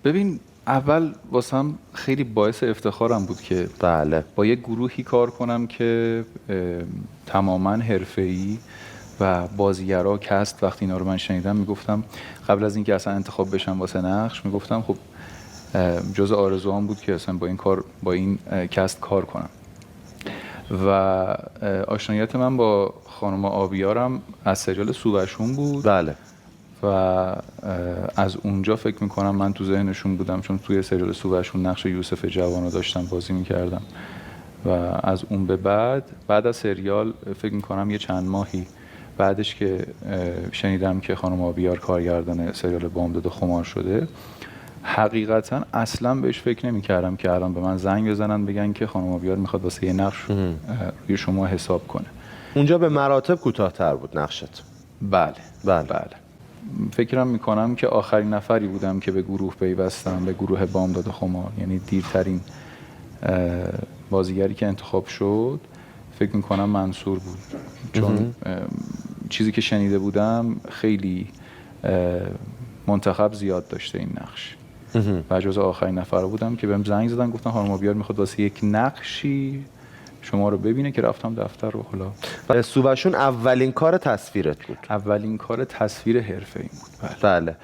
ببین اول واسم خیلی باعث افتخارم بود که بله. با یه گروهی کار کنم که تماما حرفه‌ای و بازیگرا کست وقتی اینا رو من شنیدم میگفتم قبل از اینکه اصلا انتخاب بشم واسه نقش میگفتم خب جز آرزوام بود که اصلا با این کست کار کنم و آشناییت من با خانم آبیارم از سریال سووشون بود. بله. و از اونجا فکر میکنم من تو ذهنشون بودم، چون توی سریال سووشون نقش یوسف جوان رو داشتم بازی میکردم و از اون به بعد از سریال فکر میکنم یه چند ماهی بعدش که شنیدم که خانم آبیار کارگردان سریال بامداد و خمار شده، حقیقتا اصلا بهش فکر نمیکردم که الان به من زنگ بزنن بگن که خانم آبیار میخواد واسه یه نقش روی شما حساب کنه. اونجا به مراتب کوتاه‌تر بود نقشت. بله. بله. فکرم میکنم که آخرین نفری بودم که به گروه پیوستم، به گروه بامداد و خمار، یعنی دیرترین بازیگری که انتخاب شد فکر میکنم منصور بود، چون چیزی که شنیده بودم خیلی منتخب زیاد داشته این نقش و جز آخرین نفر بودم که بهم زنگ زدن گفتن خانم آبیار میخواد واسه یک نقشی شما رو ببینه، که رفتم دفتر رو. حالا سووشون اولین کار تصویرت بود؟ اولین کار تصویر حرفه‌ای بود. بله.